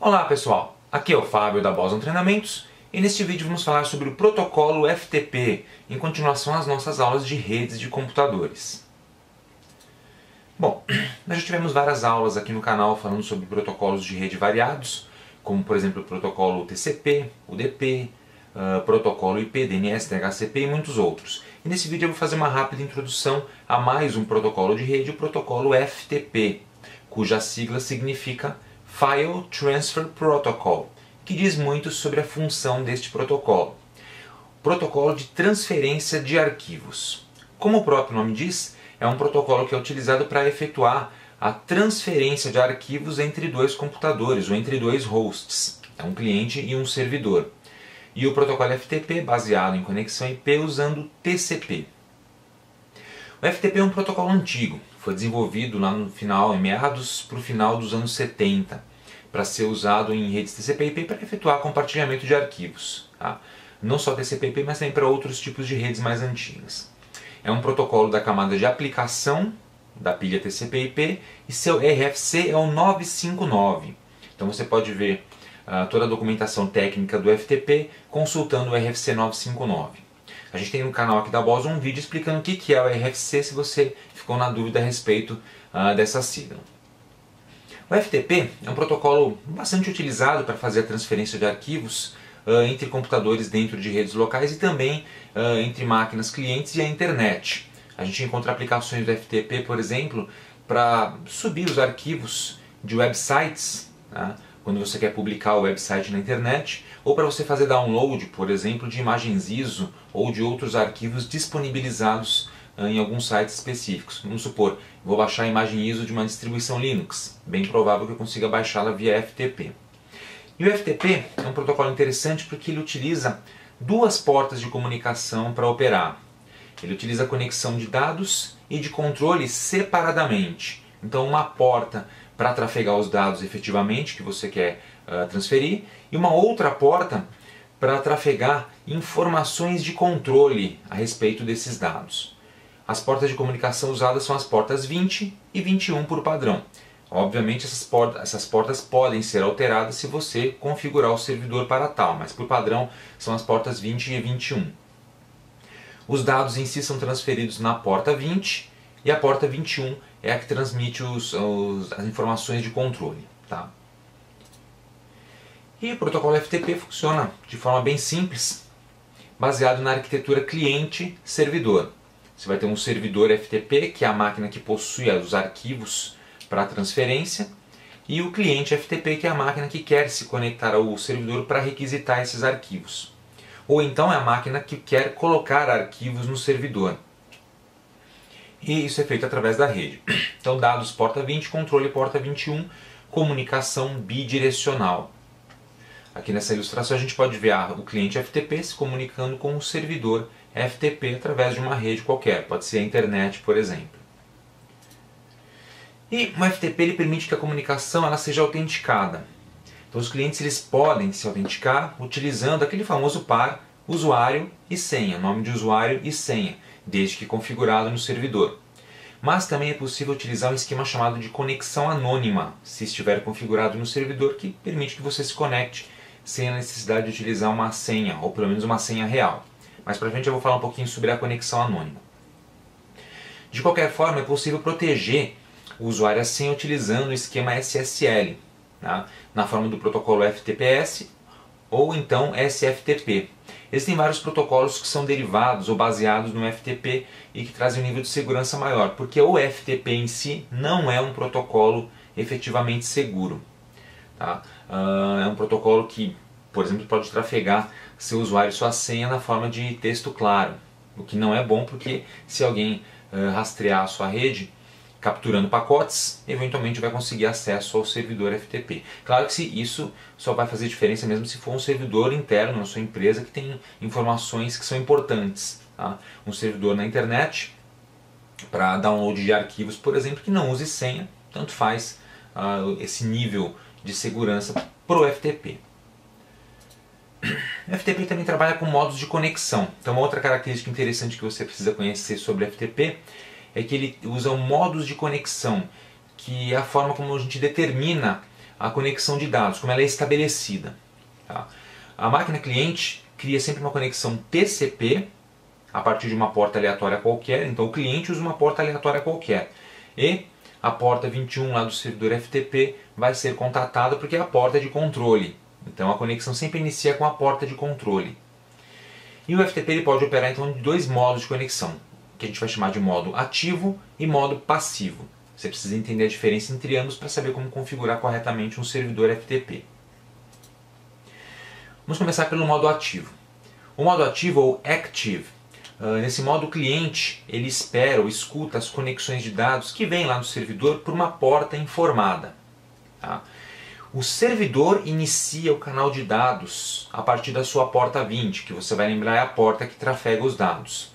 Olá pessoal, aqui é o Fábio da Boson Treinamentos e neste vídeo vamos falar sobre o protocolo FTP em continuação às nossas aulas de redes de computadores. Bom, nós já tivemos várias aulas aqui no canal falando sobre protocolos de rede variados, como por exemplo o protocolo TCP, UDP, protocolo IP, DNS, DHCP e muitos outros. E nesse vídeo eu vou fazer uma rápida introdução a mais um protocolo de rede, o protocolo FTP, cuja sigla significa File Transfer Protocol, que diz muito sobre a função deste protocolo. Protocolo de transferência de arquivos. Como o próprio nome diz, é um protocolo que é utilizado para efetuar a transferência de arquivos entre dois computadores, ou entre dois hosts, é um cliente e um servidor. E o protocolo FTP baseado em conexão IP usando TCP. O FTP é um protocolo antigo, foi desenvolvido lá no final, em meados para o final dos anos 70, para ser usado em redes TCP/IP para efetuar compartilhamento de arquivos. Tá? Não só TCP/IP, mas também para outros tipos de redes mais antigas. É um protocolo da camada de aplicação da pilha TCP/IP e seu RFC é o 959. Então você pode ver toda a documentação técnica do FTP consultando o RFC 959. A gente tem no canal aqui da Boson um vídeo explicando o que é o RFC, se você ficou na dúvida a respeito dessa sigla. O FTP é um protocolo bastante utilizado para fazer a transferência de arquivos entre computadores dentro de redes locais e também entre máquinas clientes e a internet. A gente encontra aplicações do FTP, por exemplo, para subir os arquivos de websites, tá? Quando você quer publicar o website na internet, ou para você fazer download, por exemplo, de imagens ISO ou de outros arquivos disponibilizados em alguns sites específicos. Vamos supor, vou baixar a imagem ISO de uma distribuição Linux. Bem provável que eu consiga baixá-la via FTP. E o FTP é um protocolo interessante porque ele utiliza duas portas de comunicação para operar. Ele utiliza a conexão de dados e de controle separadamente. Então uma porta para trafegar os dados efetivamente que você quer transferir e uma outra porta para trafegar informações de controle a respeito desses dados. As portas de comunicação usadas são as portas 20 e 21 por padrão. Obviamente essas portas podem ser alteradas se você configurar o servidor para tal, mas por padrão são as portas 20 e 21. Os dados em si são transferidos na porta 20 e a porta 21 é a que transmite as informações de controle. Tá? E o protocolo FTP funciona de forma bem simples, baseado na arquitetura cliente-servidor. Você vai ter um servidor FTP, que é a máquina que possui os arquivos para transferência, e o cliente FTP, que é a máquina que quer se conectar ao servidor para requisitar esses arquivos. Ou então é a máquina que quer colocar arquivos no servidor. E isso é feito através da rede. Então dados porta 20, controle porta 21, comunicação bidirecional. Aqui nessa ilustração a gente pode ver o cliente FTP se comunicando com o servidor FTP através de uma rede qualquer, pode ser a internet, por exemplo. E o FTP ele permite que a comunicação ela seja autenticada. Então os clientes eles podem se autenticar utilizando aquele famoso par usuário e senha, nome de usuário e senha, desde que configurado no servidor. Mas também é possível utilizar um esquema chamado de conexão anônima, se estiver configurado no servidor, que permite que você se conecte sem a necessidade de utilizar uma senha, ou pelo menos uma senha real. Mas para frente eu vou falar um pouquinho sobre a conexão anônima. De qualquer forma, é possível proteger o usuário e a senha utilizando o esquema SSL, tá? Na forma do protocolo FTPS ou então SFTP. Existem vários protocolos que são derivados ou baseados no FTP e que trazem um nível de segurança maior, porque o FTP em si não é um protocolo efetivamente seguro. Tá? É um protocolo que, por exemplo, pode trafegar seu usuário e sua senha na forma de texto claro, o que não é bom porque se alguém rastrear a sua rede, capturando pacotes, eventualmente vai conseguir acesso ao servidor FTP. Claro que isso só vai fazer diferença mesmo se for um servidor interno na sua empresa que tem informações que são importantes. Tá? Um servidor na internet para download de arquivos, por exemplo, que não use senha, tanto faz esse nível de segurança para o FTP. O FTP também trabalha com modos de conexão. Então uma outra característica interessante que você precisa conhecer sobre o FTP é que ele usa modos de conexão, que é a forma como a gente determina a conexão de dados, como ela é estabelecida. Tá? A máquina cliente cria sempre uma conexão TCP a partir de uma porta aleatória qualquer, então o cliente usa uma porta aleatória qualquer. E a porta 21 lá do servidor FTP vai ser contatada porque é a porta de controle. Então a conexão sempre inicia com a porta de controle. E o FTP ele pode operar então de dois modos de conexão, que a gente vai chamar de modo ativo e modo passivo. Você precisa entender a diferença entre ambos para saber como configurar corretamente um servidor FTP. Vamos começar pelo modo ativo. O modo ativo, ou active, nesse modo o cliente ele espera ou escuta as conexões de dados que vêm lá no servidor por uma porta informada. Tá? O servidor inicia o canal de dados a partir da sua porta 20, que você vai lembrar é a porta que trafega os dados.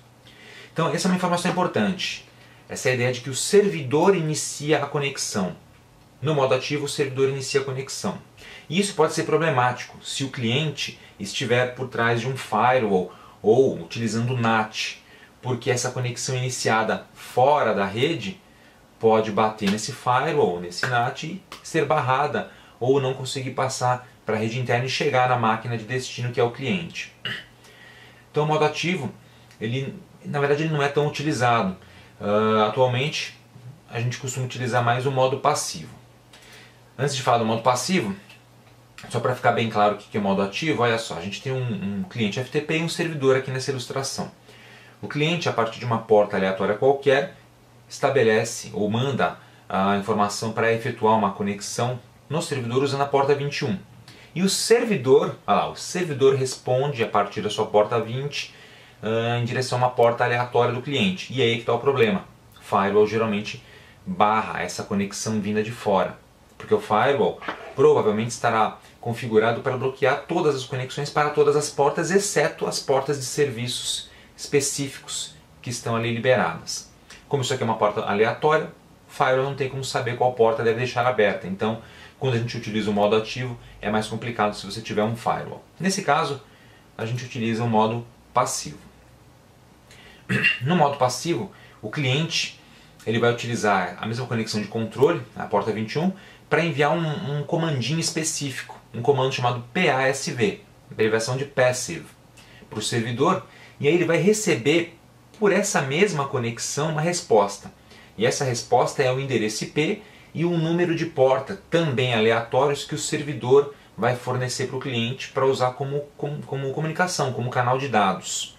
Então essa é uma informação importante. Essa é a ideia de que o servidor inicia a conexão. No modo ativo o servidor inicia a conexão. E isso pode ser problemático se o cliente estiver por trás de um firewall ou utilizando o NAT, porque essa conexão iniciada fora da rede pode bater nesse firewall, nesse NAT e ser barrada ou não conseguir passar para a rede interna e chegar na máquina de destino que é o cliente. Então o modo ativo, na verdade ele não é tão utilizado. Atualmente a gente costuma utilizar mais o modo passivo. Antes de falar do modo passivo, só para ficar bem claro o que é o modo ativo, olha só, a gente tem um cliente FTP e um servidor aqui nessa ilustração. O cliente, a partir de uma porta aleatória qualquer, estabelece ou manda a informação para efetuar uma conexão no servidor usando a porta 21. E o servidor responde a partir da sua porta 20 em direção a uma porta aleatória do cliente. E aí que está o problema. O firewall geralmente barra essa conexão vinda de fora. Porque o firewall provavelmente estará configurado para bloquear todas as conexões para todas as portas, exceto as portas de serviços específicos que estão ali liberadas. Como isso aqui é uma porta aleatória, o firewall não tem como saber qual porta deve deixar aberta. Então, quando a gente utiliza o modo ativo, é mais complicado se você tiver um firewall. Nesse caso, a gente utiliza o modo passivo. No modo passivo, o cliente ele vai utilizar a mesma conexão de controle, a porta 21, para enviar um comandinho específico, um comando chamado PASV, abreviação de Passive, para o servidor, e aí ele vai receber por essa mesma conexão uma resposta. E essa resposta é o endereço IP e um número de porta, também aleatórios, que o servidor vai fornecer para o cliente para usar como comunicação, como canal de dados.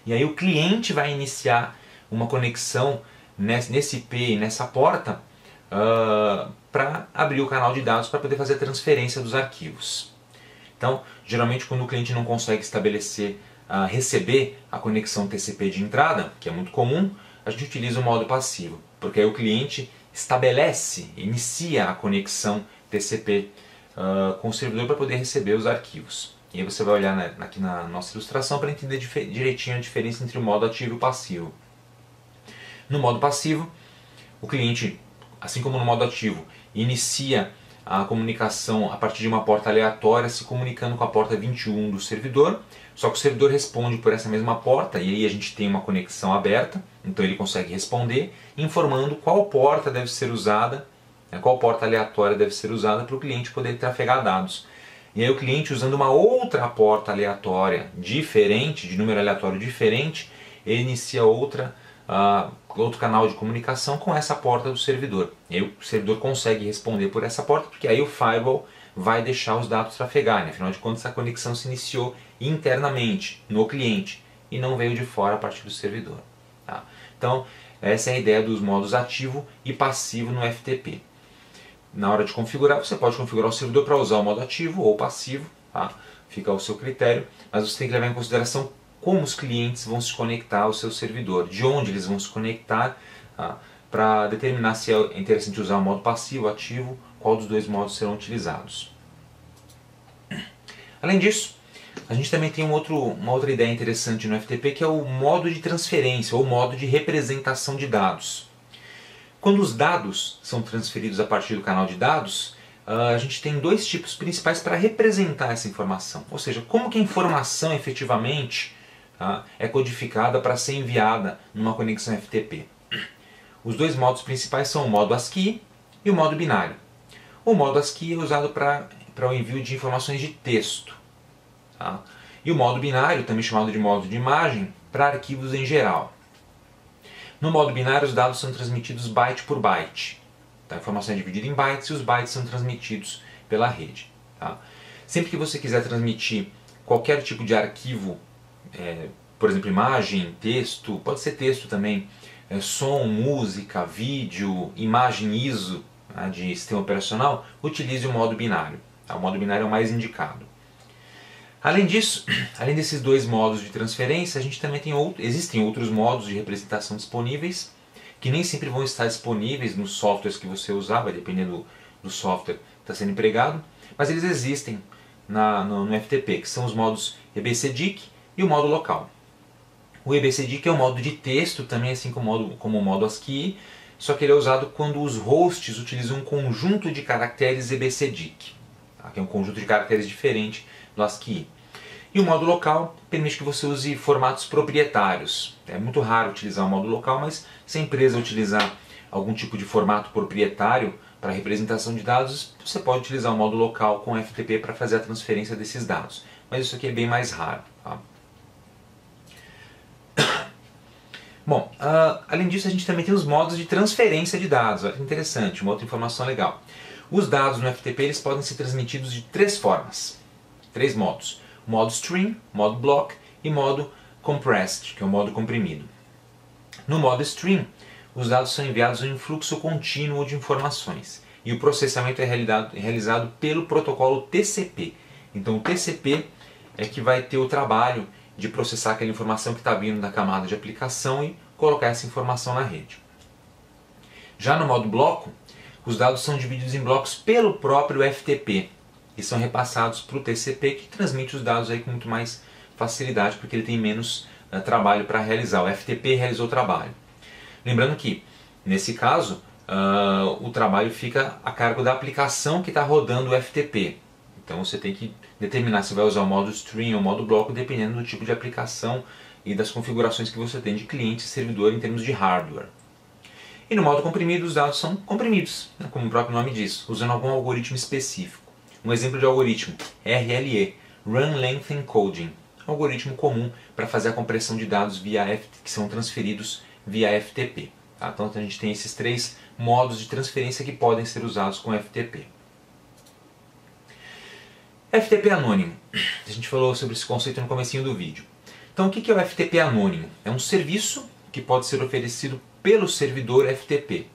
E aí o cliente vai iniciar uma conexão nesse IP e nessa porta para abrir o canal de dados para poder fazer a transferência dos arquivos. Então, geralmente quando o cliente não consegue receber a conexão TCP de entrada, que é muito comum, a gente utiliza o modo passivo, porque aí o cliente inicia a conexão TCP com o servidor para poder receber os arquivos. E aí você vai olhar aqui na nossa ilustração para entender direitinho a diferença entre o modo ativo e o passivo. No modo passivo, o cliente, assim como no modo ativo, inicia a comunicação a partir de uma porta aleatória se comunicando com a porta 21 do servidor, só que o servidor responde por essa mesma porta e aí a gente tem uma conexão aberta, então ele consegue responder informando qual porta deve ser usada, qual porta aleatória deve ser usada para o cliente poder trafegar dados. E aí o cliente, usando uma outra porta aleatória diferente, de número aleatório diferente, ele inicia outro canal de comunicação com essa porta do servidor. E aí o servidor consegue responder por essa porta, porque aí o firewall vai deixar os dados trafegarem. Afinal de contas, a conexão se iniciou internamente, no cliente, e não veio de fora a partir do servidor. Tá? Então, essa é a ideia dos modos ativo e passivo no FTP. Na hora de configurar, você pode configurar o servidor para usar o modo ativo ou passivo, tá? Fica ao seu critério, mas você tem que levar em consideração como os clientes vão se conectar ao seu servidor, de onde eles vão se conectar, tá? Para determinar se é interessante usar o modo passivo, ativo, qual dos dois modos serão utilizados. Além disso, a gente também tem uma outra ideia interessante no FTP, que é o modo de transferência ou modo de representação de dados. Quando os dados são transferidos a partir do canal de dados, a gente tem dois tipos principais para representar essa informação. Ou seja, como que a informação efetivamente é codificada para ser enviada numa conexão FTP. Os dois modos principais são o modo ASCII e o modo binário. O modo ASCII é usado para o envio de informações de texto. Tá? E o modo binário, também chamado de modo de imagem, para arquivos em geral. No modo binário, os dados são transmitidos byte por byte. Tá? A informação é dividida em bytes e os bytes são transmitidos pela rede. Tá? Sempre que você quiser transmitir qualquer tipo de arquivo, por exemplo, imagem, texto, pode ser texto também, som, música, vídeo, imagem ISO, né, de sistema operacional, utilize o modo binário. Tá? O modo binário é o mais indicado. Além disso, além desses dois modos de transferência, a gente também tem existem outros modos de representação disponíveis, que nem sempre vão estar disponíveis nos softwares que você usar, vai depender do software que está sendo empregado, mas eles existem no FTP, que são os modos EBCDIC e o modo local. O EBCDIC é o modo de texto, também assim como o modo ASCII, só que ele é usado quando os hosts utilizam um conjunto de caracteres EBCDIC, tá? Que é um conjunto de caracteres diferente do ASCII. E o modo local permite que você use formatos proprietários. É muito raro utilizar o modo local, mas se a empresa utilizar algum tipo de formato proprietário para representação de dados, você pode utilizar o modo local com FTP para fazer a transferência desses dados. Mas isso aqui é bem mais raro. Tá? Bom, além disso a gente também tem os modos de transferência de dados. Olha que interessante, uma outra informação legal. Os dados no FTP eles podem ser transmitidos de três formas, três modos. Modo stream, modo block e modo compressed, que é o modo comprimido. No modo stream, os dados são enviados em um fluxo contínuo de informações e o processamento é realizado pelo protocolo TCP. Então o TCP é que vai ter o trabalho de processar aquela informação que está vindo da camada de aplicação e colocar essa informação na rede. Já no modo bloco, os dados são divididos em blocos pelo próprio FTP e são repassados para o TCP, que transmite os dados aí com muito mais facilidade, porque ele tem menos trabalho para realizar. O FTP realizou o trabalho. Lembrando que, nesse caso, o trabalho fica a cargo da aplicação que está rodando o FTP. Então você tem que determinar se vai usar o modo stream ou o modo bloco, dependendo do tipo de aplicação e das configurações que você tem de cliente e servidor em termos de hardware. E no modo comprimido, os dados são comprimidos, né, como o próprio nome diz, usando algum algoritmo específico. Um exemplo de algoritmo, RLE, Run Length Encoding, um algoritmo comum para fazer a compressão de dados que são transferidos via FTP. Tá? Então a gente tem esses três modos de transferência que podem ser usados com FTP. FTP anônimo. A gente falou sobre esse conceito no comecinho do vídeo. Então o que é o FTP anônimo? É um serviço que pode ser oferecido pelo servidor FTP.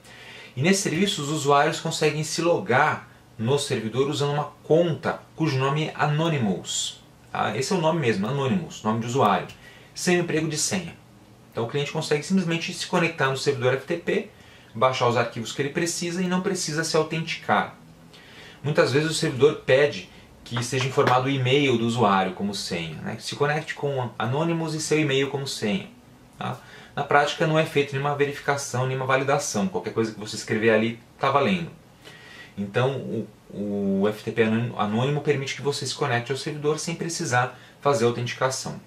E nesse serviço os usuários conseguem se logar no servidor usando uma conta cujo nome é Anonymous. Tá? Esse é o nome mesmo, Anonymous, nome de usuário, sem o emprego de senha. Então o cliente consegue simplesmente se conectar no servidor FTP, baixar os arquivos que ele precisa e não precisa se autenticar. Muitas vezes o servidor pede que seja informado o e-mail do usuário como senha, né? Se conecte com Anonymous e seu e-mail como senha. Tá? Na prática não é feita nenhuma verificação, nenhuma validação, qualquer coisa que você escrever ali está valendo. Então o FTP anônimo permite que você se conecte ao servidor sem precisar fazer autenticação.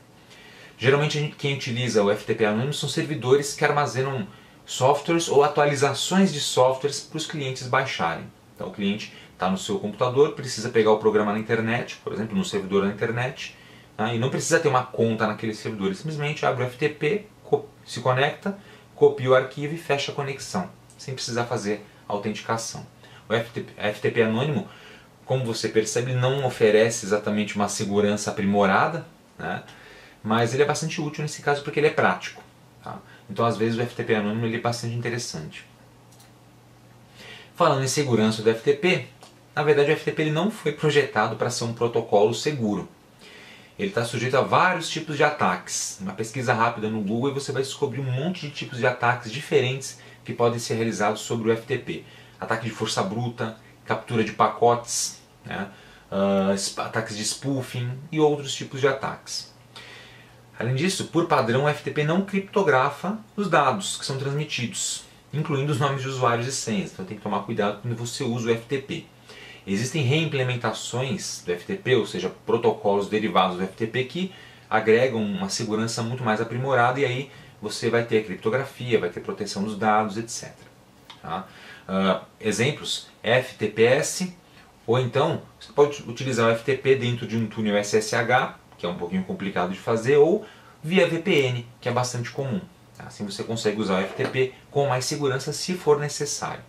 Geralmente quem utiliza o FTP anônimo são servidores que armazenam softwares ou atualizações de softwares para os clientes baixarem. Então o cliente está no seu computador, precisa pegar o programa na internet, por exemplo, no servidor na internet, né, e não precisa ter uma conta naquele servidor, ele simplesmente abre o FTP, se conecta, copia o arquivo e fecha a conexão, sem precisar fazer autenticação. O FTP anônimo, como você percebe, não oferece exatamente uma segurança aprimorada, né? Mas ele é bastante útil nesse caso porque ele é prático. Tá? Então às vezes o FTP anônimo ele é bastante interessante. Falando em segurança do FTP, na verdade o FTP ele não foi projetado para ser um protocolo seguro. Ele está sujeito a vários tipos de ataques. Uma pesquisa rápida no Google e você vai descobrir um monte de tipos de ataques diferentes que podem ser realizados sobre o FTP. Ataque de força bruta, captura de pacotes, né? Ataques de spoofing e outros tipos de ataques. Além disso, por padrão, o FTP não criptografa os dados que são transmitidos, incluindo os nomes de usuários e senhas. Então tem que tomar cuidado quando você usa o FTP. Existem reimplementações do FTP, ou seja, protocolos derivados do FTP que agregam uma segurança muito mais aprimorada e aí você vai ter criptografia, vai ter proteção dos dados, etc. Tá? exemplos, FTPS, ou então você pode utilizar o FTP dentro de um túnel SSH, que é um pouquinho complicado de fazer, ou via VPN, que é bastante comum. Assim você consegue usar o FTP com mais segurança se for necessário.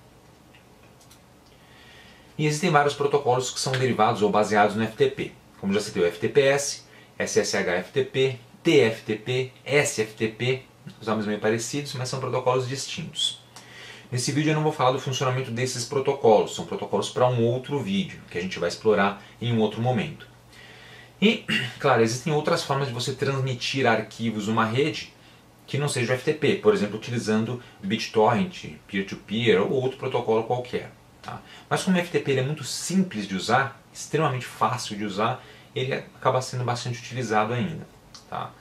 E existem vários protocolos que são derivados ou baseados no FTP. Como já citei, o FTPS, SSH-FTP, TFTP, SFTP, os nomes meio parecidos, mas são protocolos distintos. Nesse vídeo eu não vou falar do funcionamento desses protocolos, são protocolos para um outro vídeo, que a gente vai explorar em um outro momento. E, claro, existem outras formas de você transmitir arquivos numa rede que não seja o FTP, por exemplo, utilizando BitTorrent, peer-to-peer ou outro protocolo qualquer. Tá? Mas como o FTP é muito simples de usar, extremamente fácil de usar, ele acaba sendo bastante utilizado ainda. Tá?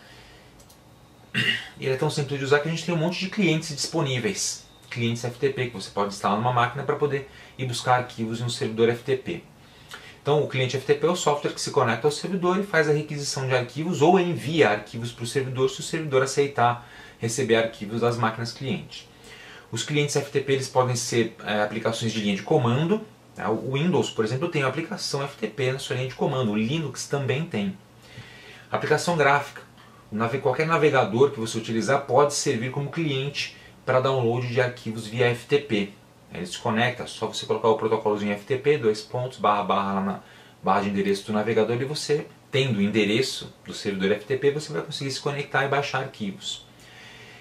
Ele é tão simples de usar que a gente tem um monte de clientes disponíveis, clientes FTP, que você pode instalar numa máquina para poder ir buscar arquivos em um servidor FTP. Então o cliente FTP é o software que se conecta ao servidor e faz a requisição de arquivos ou envia arquivos para o servidor se o servidor aceitar receber arquivos das máquinas cliente. Os clientes FTP eles podem ser aplicações de linha de comando. Tá? O Windows, por exemplo, tem uma aplicação FTP na sua linha de comando. O Linux também tem. Aplicação gráfica. Qualquer navegador que você utilizar pode servir como cliente para download de arquivos via FTP. Ele se conecta, só você colocar o protocolozinho FTP, // lá na barra de endereço do navegador e você, tendo o endereço do servidor FTP, você vai conseguir se conectar e baixar arquivos.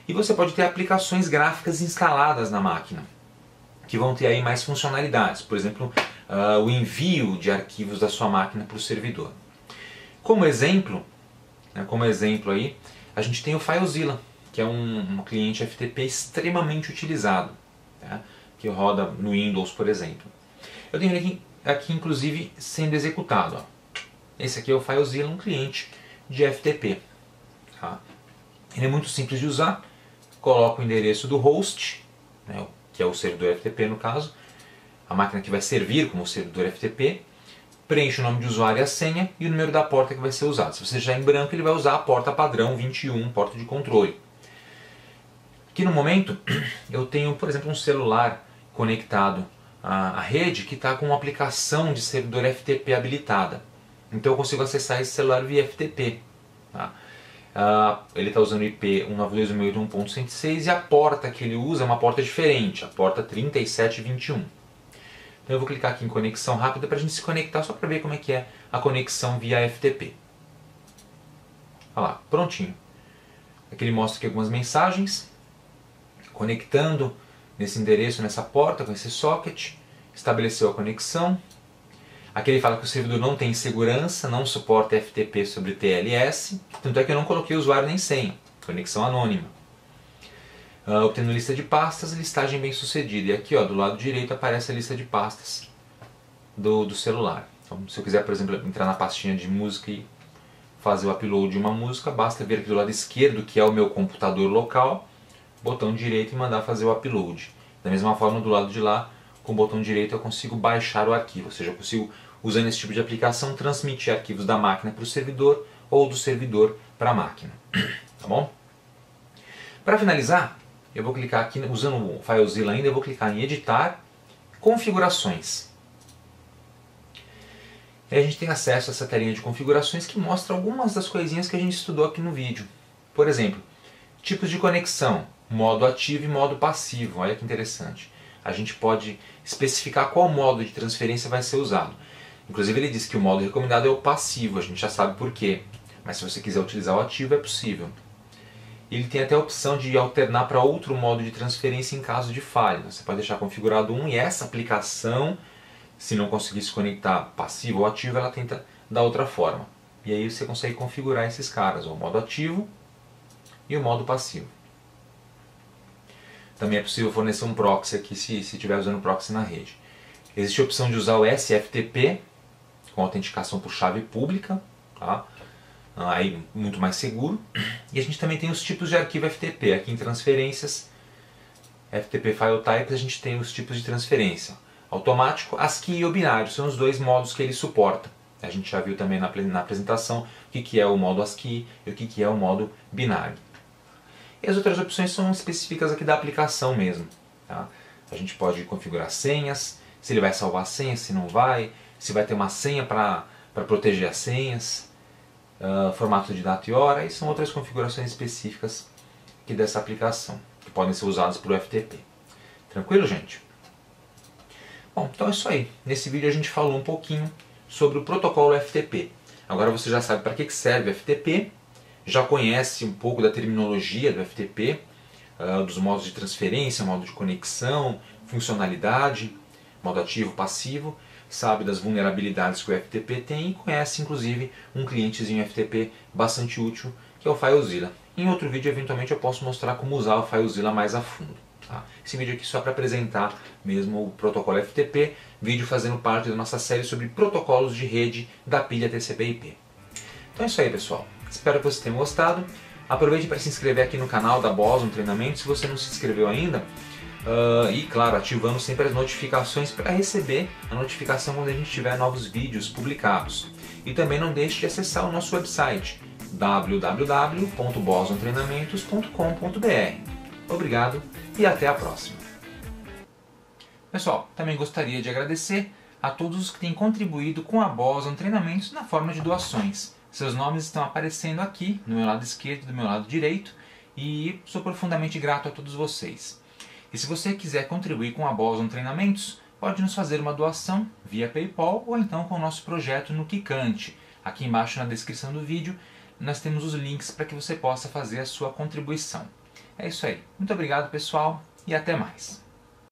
E você pode ter aplicações gráficas instaladas na máquina, que vão ter aí mais funcionalidades. Por exemplo, o envio de arquivos da sua máquina para o servidor. Como exemplo aí, a gente tem o FileZilla, que é um cliente FTP extremamente utilizado, tá? Que roda no Windows, por exemplo. Eu tenho ele aqui inclusive sendo executado. Ó. Esse aqui é o FileZilla, um cliente de FTP. Tá? Ele é muito simples de usar. Coloca o endereço do host, né, que é o servidor FTP no caso, a máquina que vai servir como servidor FTP, preenche o nome de usuário e a senha e o número da porta que vai ser usado. Se você já em branco, ele vai usar a porta padrão 21, porta de controle. Aqui no momento, eu tenho, por exemplo, um celular conectado à rede que está com uma aplicação de servidor FTP habilitada. Então eu consigo acessar esse celular via FTP. Tá? Ele está usando o IP 192.168.106 e a porta que ele usa é uma porta diferente, a porta 3721. Então eu vou clicar aqui em conexão rápida para a gente se conectar só para ver como é que é a conexão via FTP. Olha lá, prontinho. Aqui ele mostra aqui algumas mensagens, conectando nesse endereço, nessa porta, com esse socket, estabeleceu a conexão. Aqui ele fala que o servidor não tem segurança, não suporta FTP sobre TLS, tanto é que eu não coloquei usuário nem senha, conexão anônima. Obtendo lista de pastas, listagem bem sucedida. E aqui ó, do lado direito aparece a lista de pastas do celular. Então, se eu quiser, por exemplo, entrar na pastinha de música e fazer o upload de uma música, basta vir aqui do lado esquerdo, que é o meu computador local, botão direito e mandar fazer o upload. Da mesma forma, do lado de lá, com o botão direito eu consigo baixar o arquivo, ou seja, eu consigo, usando esse tipo de aplicação, transmitir arquivos da máquina para o servidor ou do servidor para a máquina. Tá bom? Para finalizar, eu vou clicar aqui, usando o FileZilla ainda, eu vou clicar em editar, configurações. E a gente tem acesso a essa telinha de configurações que mostra algumas das coisinhas que a gente estudou aqui no vídeo. Por exemplo, tipos de conexão, modo ativo e modo passivo, olha que interessante. A gente pode especificar qual modo de transferência vai ser usado. Inclusive ele diz que o modo recomendado é o passivo, a gente já sabe por quê. Mas se você quiser utilizar o ativo é possível. Ele tem até a opção de alternar para outro modo de transferência em caso de falha. Você pode deixar configurado um e essa aplicação, se não conseguir se conectar passivo ou ativo, ela tenta da outra forma. E aí você consegue configurar esses caras, o modo ativo e o modo passivo. Também é possível fornecer um proxy aqui se estiver usando proxy na rede. Existe a opção de usar o SFTP com autenticação por chave pública, tá? Aí muito mais seguro. E a gente também tem os tipos de arquivo FTP. Aqui em transferências, FTP File Types, a gente tem os tipos de transferência. Automático, ASCII ou binário, são os dois modos que ele suporta. A gente já viu também na apresentação o que é o modo ASCII e o que é o modo binário. E as outras opções são específicas aqui da aplicação mesmo. Tá? A gente pode configurar senhas, se ele vai salvar senhas, se não vai, se vai ter uma senha para proteger as senhas, formato de data e hora, e são outras configurações específicas aqui dessa aplicação, que podem ser usadas por FTP. Tranquilo, gente? Bom, então é isso aí. Nesse vídeo a gente falou um pouquinho sobre o protocolo FTP. Agora você já sabe para que serve o FTP, já conhece um pouco da terminologia do FTP, dos modos de transferência, modo de conexão, funcionalidade, modo ativo, passivo, sabe das vulnerabilidades que o FTP tem e conhece inclusive um clientezinho FTP bastante útil, que é o FileZilla. Em outro vídeo, eventualmente, eu posso mostrar como usar o FileZilla mais a fundo. Tá? Esse vídeo aqui é só para apresentar mesmo o protocolo FTP, vídeo fazendo parte da nossa série sobre protocolos de rede da pilha TCP/IP. Então é isso aí, pessoal. Espero que vocês tenham gostado. Aproveite para se inscrever aqui no canal da Boson Treinamento, se você não se inscreveu ainda. E claro, ativando sempre as notificações para receber a notificação quando a gente tiver novos vídeos publicados. E também não deixe de acessar o nosso website www.bosontreinamentos.com.br. Obrigado e até a próxima. Pessoal, também gostaria de agradecer a todos os que têm contribuído com a Boson Treinamentos na forma de doações. Seus nomes estão aparecendo aqui, no meu lado esquerdo e do meu lado direito, e sou profundamente grato a todos vocês. E se você quiser contribuir com a Boson Treinamentos, pode nos fazer uma doação via PayPal ou então com o nosso projeto no Kikante. Aqui embaixo na descrição do vídeo nós temos os links para que você possa fazer a sua contribuição. É isso aí. Muito obrigado, pessoal, e até mais.